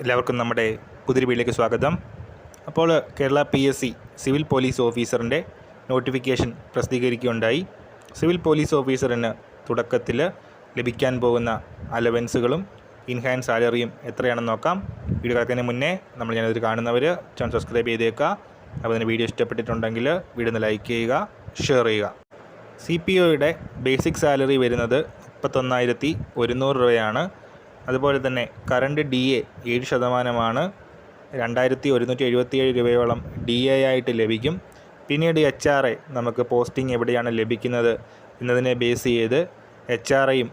എല്ലാവർക്കും നമ്മുടെ പുതിയ വീഡിയോയിലേക്ക് സ്വാഗതം. അപ്പോൾ കേരള PSC സിവിൽ പോലീസ് ഓഫീസറിൻ്റെ നോട്ടിഫിക്കേഷൻ പ്രസിദ്ധീകരിക്കുകയുണ്ടായി. സിവിൽ പോലീസ് ഓഫീസറിന് തുടക്കത്തിൽ ലഭിക്കാൻ പോകുന്ന അലവൻസുകളും ഇൻഹാൻസ് സാലറിയും എത്രയാണെന്ന് നോക്കാം. വീഡിയോ കിടക്കുന്നതിന് മുന്നേ ഞാനത് കാണുന്നവർ ചാനൽ സബ്സ്ക്രൈബ് ചെയ്തേക്കുക. അപ്പോൾ അതിന് വീഡിയോ ഇഷ്ടപ്പെട്ടിട്ടുണ്ടെങ്കിൽ വീഡിയോ ഒന്ന് ലൈക്ക് ചെയ്യുക, ഷെയർ ചെയ്യുക. CPOയുടെ ബേസിക് സാലറി വരുന്നത് 31,100 രൂപയാണ്. അതുപോലെ തന്നെ കറണ്ട് DA 7%, 2,177 രൂപയോളം DA ആയിട്ട് ലഭിക്കും. പിന്നീട് HRA നമുക്ക് പോസ്റ്റിംഗ് എവിടെയാണ് ലഭിക്കുന്നത് എന്നതിനെ ബേസ് ചെയ്ത് HRAയും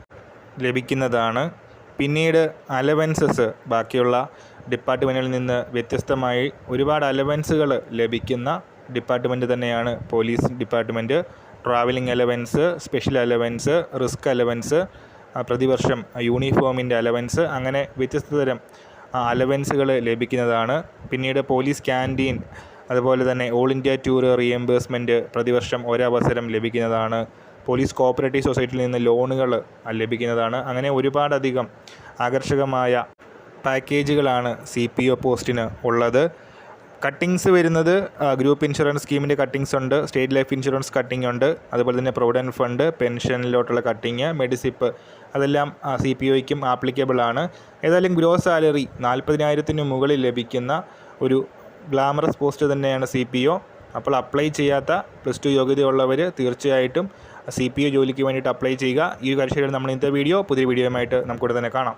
ലഭിക്കുന്നതാണ്. പിന്നീട് അലവൻസസ് ബാക്കിയുള്ള ഡിപ്പാർട്ട്മെൻറ്റിൽ നിന്ന് വ്യത്യസ്തമായി ഒരുപാട് അലവൻസുകൾ ലഭിക്കുന്ന ഡിപ്പാർട്ട്മെൻറ്റ് തന്നെയാണ് police department. Travelling allowance, special allowance, risk allowance, പ്രതിവർഷം യൂണിഫോമിൻ്റെ അലവൻസ്, അങ്ങനെ വ്യത്യസ്ത തരം അലവൻസുകൾ ലഭിക്കുന്നതാണ്. പിന്നീട് പോലീസ് ക്യാൻറ്റീൻ, അതുപോലെ തന്നെ ഓൾ ഇന്ത്യ ടൂർ റീഎംബേഴ്സ്മെൻറ്റ് പ്രതിവർഷം ഒരവസരം ലഭിക്കുന്നതാണ്. പോലീസ് കോഓപ്പറേറ്റീവ് സൊസൈറ്റിയിൽ നിന്ന് ലോണുകൾ ലഭിക്കുന്നതാണ്. അങ്ങനെ ഒരുപാടധികം ആകർഷകമായ പാക്കേജുകളാണ് CPO പോസ്റ്റിന് ഉള്ളത്. കട്ടിങ്സ് വരുന്നത് ഗ്രൂപ്പ് ഇൻഷുറൻസ് സ്കീമിൻ്റെ കട്ടിങ്സ് ഉണ്ട്, സ്റ്റേറ്റ് ലൈഫ് ഇൻഷുറൻസ് കട്ടിങ് ഉണ്ട്, അതുപോലെ തന്നെ പ്രൊവിഡൻറ്റ് ഫണ്ട്, പെൻഷനിലോട്ടുള്ള കട്ടിങ്, മെഡിസിപ്പ്, അതെല്ലാം CPOയ്ക്കും ആപ്ലിക്കബിൾ ആണ്. ഏതായാലും ഗ്രോസ് സാലറി 40,000 മുകളിൽ ലഭിക്കുന്ന ഒരു ഗ്ലാമറസ് പോസ്റ്റ് തന്നെയാണ് CPO. അപ്പോൾ അപ്ലൈ ചെയ്യാത്ത +2 യോഗ്യതയുള്ളവർ തീർച്ചയായിട്ടും CPO ജോലിക്ക് വേണ്ടിയിട്ട് അപ്ലൈ ചെയ്യുക. ഈ ഒരു കാഴ്ചയിൽ നമ്മൾ ഇന്നത്തെ പുതിയ വീഡിയോയുമായിട്ട് നമുക്കിവിടെ തന്നെ കാണാം.